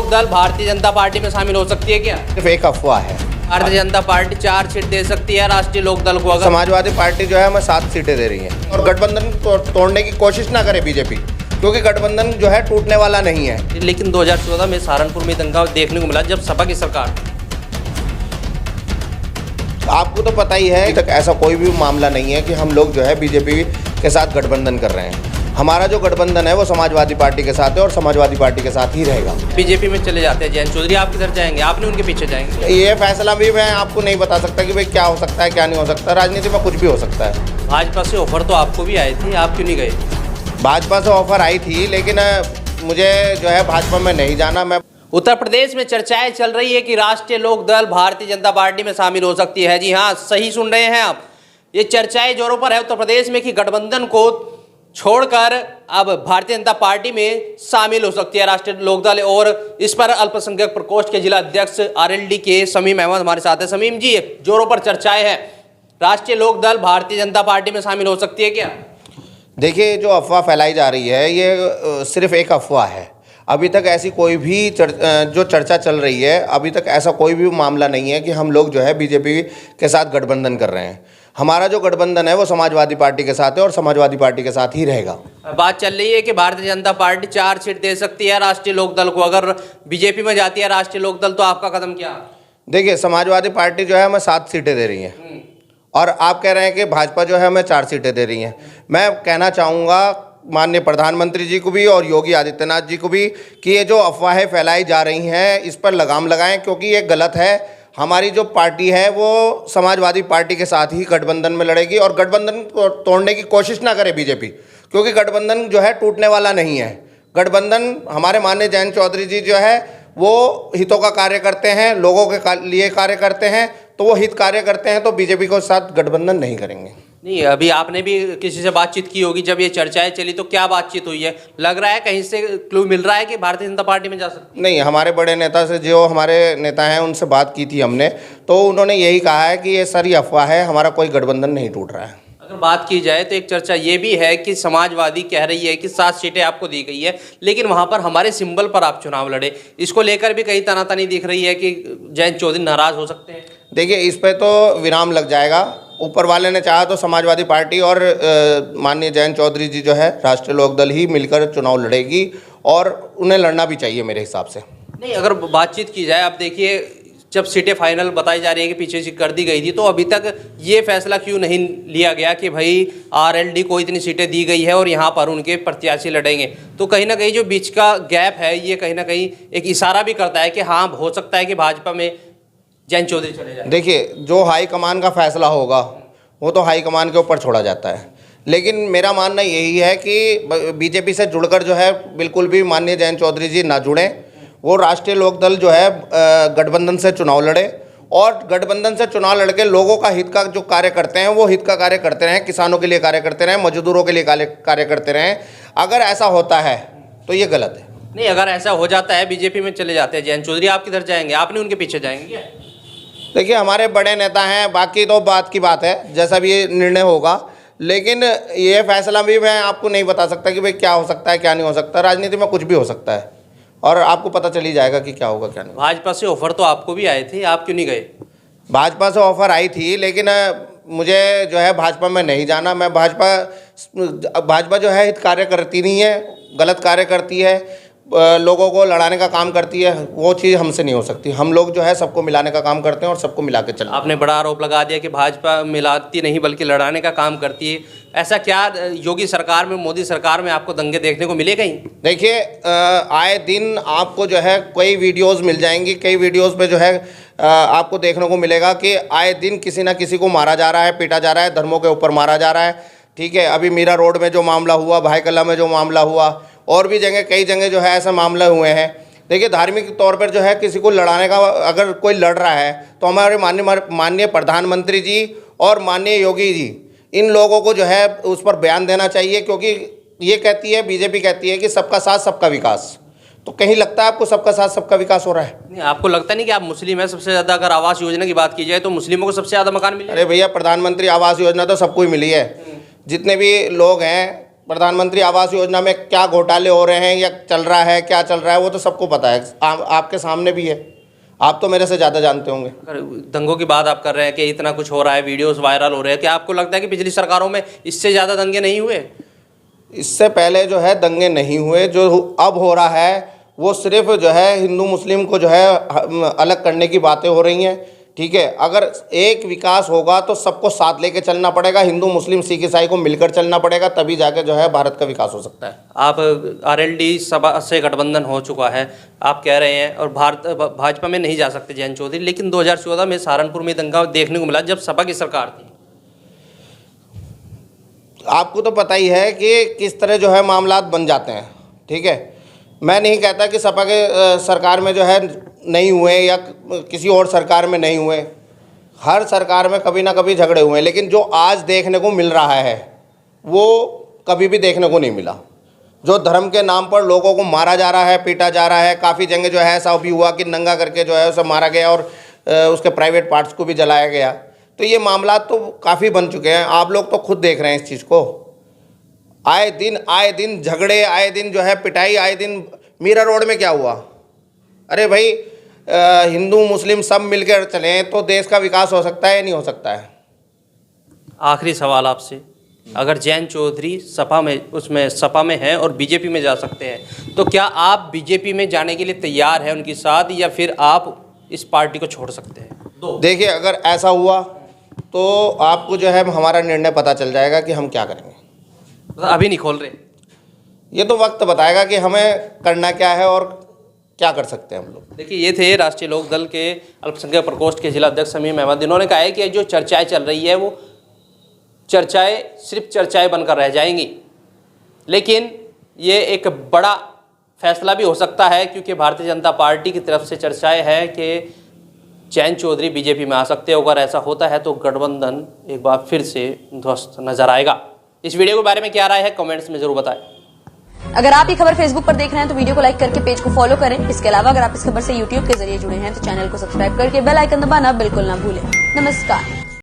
लोक दल भारतीय जनता पार्टी में शामिल हो सकती है क्या? सिर्फ एक अफवाह है। भारतीय जनता पार्टी 4 सीट दे सकती है राष्ट्रीय लोक दल को अगर समाजवादी पार्टी जो है हमें 7 सीटें दे रही है और गठबंधन तोड़ने की कोशिश ना करे बीजेपी, क्योंकि गठबंधन जो है टूटने वाला नहीं है। लेकिन 2014 में सहारनपुर में दंगा देखने को मिला जब सपा की सरकार। आपको तो पता ही है अभी तक ऐसा कोई भी मामला नहीं है कि हम लोग जो है बीजेपी के साथ गठबंधन कर रहे हैं। हमारा जो गठबंधन है वो समाजवादी पार्टी के साथ है और समाजवादी पार्टी के साथ ही रहेगा। बीजेपी में चले जाते हैं जयंत चौधरी, आप किधर जाएंगे? आपने उनके पीछे जाएंगे? ये फैसला भी मैं आपको नहीं बता सकता कि भाई क्या हो सकता है क्या नहीं हो सकता। राजनीति में कुछ भी हो सकता है। भाजपा से ऑफर तो आपको भी आई थी, आप क्यों नहीं गए? भाजपा से ऑफर आई थी लेकिन मुझे जो है भाजपा में नहीं जाना। मैं उत्तर प्रदेश में चर्चाएं चल रही है कि राष्ट्रीय लोक दल भारतीय जनता पार्टी में शामिल हो सकती है। जी हाँ, सही सुन रहे हैं आप। ये चर्चाएं जोरों पर है उत्तर प्रदेश में कि गठबंधन को छोड़कर अब भारतीय जनता पार्टी में शामिल हो सकती है राष्ट्रीय लोक दल। और इस पर अल्पसंख्यक प्रकोष्ठ के जिला अध्यक्ष आरएलडी के शमीम अहमद हमारे साथ है। शमीम जी, जोरों पर चर्चाएं हैं, राष्ट्रीय लोक दल भारतीय जनता पार्टी में शामिल हो सकती है क्या? देखिए, जो अफवाह फैलाई जा रही है ये सिर्फ एक अफवाह है। अभी तक ऐसी कोई भी जो चर्चा चल रही है, अभी तक ऐसा कोई भी मामला नहीं है कि हम लोग जो है बीजेपी के साथ गठबंधन कर रहे हैं। हमारा जो गठबंधन है वो समाजवादी पार्टी के साथ है और समाजवादी पार्टी के साथ ही रहेगा। बात चल रही है कि भारतीय जनता पार्टी 4 सीट दे सकती है राष्ट्रीय लोक दल को अगर बीजेपी में जाती है राष्ट्रीय लोक दल, तो आपका कदम क्या? देखिए, समाजवादी पार्टी जो है हमें 7 सीटें दे रही है और आप कह रहे हैं कि भाजपा जो है हमें 4 सीटें दे रही हैं। मैं कहना चाहूँगा माननीय प्रधानमंत्री जी को भी और योगी आदित्यनाथ जी को भी कि ये जो अफवाहें फैलाई जा रही हैं इस पर लगाम लगाएं, क्योंकि ये गलत है। हमारी जो पार्टी है वो समाजवादी पार्टी के साथ ही गठबंधन में लड़ेगी और गठबंधन को तोड़ने की कोशिश ना करे बीजेपी, क्योंकि गठबंधन जो है टूटने वाला नहीं है। गठबंधन हमारे माननीय जयंत चौधरी जी जो है वो हितों का कार्य करते हैं, लोगों के लिए कार्य करते हैं, तो वो हित कार्य करते हैं, तो बीजेपी के साथ गठबंधन नहीं करेंगे। नहीं, अभी आपने भी किसी से बातचीत की होगी जब ये चर्चाएं चली, तो क्या बातचीत हुई है? लग रहा है कहीं से क्लू मिल रहा है कि भारतीय जनता पार्टी में जा सकती? नहीं, हमारे बड़े नेता से, जो हमारे नेता हैं उनसे बात की थी हमने, तो उन्होंने यही कहा है कि ये सारी अफवाह है, हमारा कोई गठबंधन नहीं टूट रहा है। अगर बात की जाए तो एक चर्चा ये भी है कि समाजवादी कह रही है कि 7 सीटें आपको दी गई है, लेकिन वहां पर हमारे सिंबल पर आप चुनाव लड़े। इसको लेकर भी कहीं तनातनी दिख रही है कि जयंत चौधरी नाराज हो सकते हैं। देखिए, इस पे तो विराम लग जाएगा। ऊपर वाले ने चाहा तो समाजवादी पार्टी और माननीय जयंत चौधरी जी जो है राष्ट्रीय लोकदल ही मिलकर चुनाव लड़ेगी और उन्हें लड़ना भी चाहिए मेरे हिसाब से। नहीं, अगर बातचीत की जाए, आप देखिए जब सीटें फाइनल बताई जा रही है कि पीछे से कर दी गई थी, तो अभी तक ये फैसला क्यों नहीं लिया गया कि भाई आरएलडी को इतनी सीटें दी गई है और यहाँ पर उनके प्रत्याशी लड़ेंगे? तो कहीं ना कहीं जो बीच का गैप है ये कहीं ना कहीं एक इशारा भी करता है कि हाँ, हो सकता है कि भाजपा में जयंत चौधरी चले जाए। देखिए, जो हाईकमान का फैसला होगा वो तो हाईकमान के ऊपर छोड़ा जाता है, लेकिन मेरा मानना यही है कि बीजेपी से जुड़कर जो है बिल्कुल भी माननीय जयंत चौधरी जी ना जुड़ें। वो राष्ट्रीय लोकदल जो है गठबंधन से चुनाव लड़े और गठबंधन से चुनाव लड़के लोगों का हित का जो कार्य करते हैं वो हित का कार्य करते रहें, किसानों के लिए कार्य करते रहें, मजदूरों के लिए कार्य करते रहें। अगर ऐसा होता है तो ये गलत है। नहीं, अगर ऐसा हो जाता है बीजेपी में चले जाते हैं जयंत चौधरी, आप किधर जाएंगे? आपने उनके पीछे जाएंगे क्या? देखिए, हमारे बड़े नेता हैं, बाकी तो बात की बात है, जैसा भी ये निर्णय होगा, लेकिन ये फैसला भी मैं आपको नहीं बता सकता कि भाई क्या हो सकता है क्या नहीं हो सकता। राजनीति में कुछ भी हो सकता है और आपको पता चल ही जाएगा कि क्या होगा क्या नहीं। भाजपा से ऑफर तो आपको भी आए थे, आप क्यों नहीं गए? भाजपा से ऑफर आई थी लेकिन मुझे जो है भाजपा में नहीं जाना। मैं भाजपा जो है हित कार्य करती नहीं है, गलत कार्य करती है, लोगों को लड़ाने का काम करती है। वो चीज़ हमसे नहीं हो सकती। हम लोग जो है सबको मिलाने का काम करते हैं और सबको मिला के चलते हैं। आपने बड़ा आरोप लगा दिया कि भाजपा मिलाती नहीं बल्कि लड़ाने का काम करती है। ऐसा क्या योगी सरकार में, मोदी सरकार में आपको दंगे देखने को मिले कहीं? देखिए, आए दिन आपको जो है कई वीडियोस मिल जाएंगी, कई वीडियोस पे जो है आपको देखने को मिलेगा कि आए दिन किसी ना किसी को मारा जा रहा है, पीटा जा रहा है, धर्मों के ऊपर मारा जा रहा है। ठीक है, अभी मीरा रोड में जो मामला हुआ, भाई कल्ला में जो मामला हुआ, और भी जगह कई जगह जो है ऐसे मामले हुए हैं। देखिए, धार्मिक तौर पर जो है किसी को लड़ाने का अगर कोई लड़ रहा है तो हमारे माननीय प्रधानमंत्री जी और माननीय योगी जी, इन लोगों को जो है उस पर बयान देना चाहिए, क्योंकि ये कहती है, बीजेपी कहती है कि सबका साथ सबका विकास। तो कहीं लगता है आपको सबका साथ सबका विकास हो रहा है? नहीं, आपको लगता नहीं कि आप मुस्लिम हैं? सबसे ज़्यादा अगर आवास योजना की बात की जाए तो मुस्लिमों को सबसे ज़्यादा मकान मिले। अरे भैया, प्रधानमंत्री आवास योजना तो सबको ही मिली है। जितने भी लोग हैं प्रधानमंत्री आवास योजना में क्या घोटाले हो रहे हैं या चल रहा है, क्या चल रहा है, वो तो सबको पता है। आपके सामने भी है, आप तो मेरे से ज़्यादा जानते होंगे। अगर दंगों की बात आप कर रहे हैं कि इतना कुछ हो रहा है, वीडियोस वायरल हो रहे हैं, क्या आपको लगता है कि पिछली सरकारों में इससे ज़्यादा दंगे नहीं हुए? इससे पहले जो है दंगे नहीं हुए, जो अब हो रहा है वो सिर्फ जो है हिंदू मुस्लिम को जो है अलग करने की बातें हो रही हैं। ठीक है, अगर एक विकास होगा तो सबको साथ लेके चलना पड़ेगा, हिंदू मुस्लिम सिख ईसाई को मिलकर चलना पड़ेगा, तभी जाके जो है भारत का विकास हो सकता है। आप आरएलडी सभा से गठबंधन हो चुका है, आप कह रहे हैं, और भाजपा में नहीं जा सकते जयंत चौधरी, लेकिन 2014 में सहारनपुर में दंगा देखने को मिला जब सपा की सरकार थी। आपको तो पता ही है कि किस तरह जो है मामलात बन जाते हैं। ठीक है, मैं नहीं कहता कि सपा के सरकार में जो है नहीं हुए या किसी और सरकार में नहीं हुए, हर सरकार में कभी ना कभी झगड़े हुए हैं, लेकिन जो आज देखने को मिल रहा है वो कभी भी देखने को नहीं मिला। जो धर्म के नाम पर लोगों को मारा जा रहा है, पीटा जा रहा है, काफ़ी जगह जो है ऐसा भी हुआ कि नंगा करके जो है उसे मारा गया और उसके प्राइवेट पार्ट्स को भी जलाया गया। तो ये मामला तो काफ़ी बन चुके हैं, आप लोग तो खुद देख रहे हैं इस चीज़ को। आए दिन झगड़े, आए दिन जो है पिटाई, आए दिन मीरा रोड में क्या हुआ? अरे भाई, हिंदू मुस्लिम सब मिलकर चलें तो देश का विकास हो सकता है या नहीं हो सकता है? आखिरी सवाल आपसे, अगर जयंत चौधरी सपा में हैं और बीजेपी में जा सकते हैं, तो क्या आप बीजेपी में जाने के लिए तैयार हैं उनके साथ, या फिर आप इस पार्टी को छोड़ सकते हैं? देखिए, अगर ऐसा हुआ तो आपको जो है हमारा निर्णय पता चल जाएगा कि हम क्या करेंगे। अभी नहीं खोल रहे? ये तो वक्त बताएगा कि हमें करना क्या है और क्या कर सकते हैं हम लोग। देखिए, ये थे राष्ट्रीय लोकदल के अल्पसंख्यक प्रकोष्ठ के जिला अध्यक्ष समीम अहमद। इन्होंने कहा है कि जो चर्चाएं चल रही है वो चर्चाएं सिर्फ चर्चाएं बनकर रह जाएंगी, लेकिन ये एक बड़ा फैसला भी हो सकता है, क्योंकि भारतीय जनता पार्टी की तरफ से चर्चाएं हैं कि जयंत चौधरी बीजेपी में आ सकते हैं। अगर ऐसा होता है तो गठबंधन एक बार फिर से ध्वस्त नजर आएगा। इस वीडियो के बारे में क्या राय है, कमेंट्स में जरूर बताएं। अगर आप ये खबर फेसबुक पर देख रहे हैं तो वीडियो को लाइक करके पेज को फॉलो करें। इसके अलावा अगर आप इस खबर से यूट्यूब के जरिए जुड़े हैं तो चैनल को सब्सक्राइब करके बेल आइकन दबाना बिल्कुल ना भूलें। नमस्कार।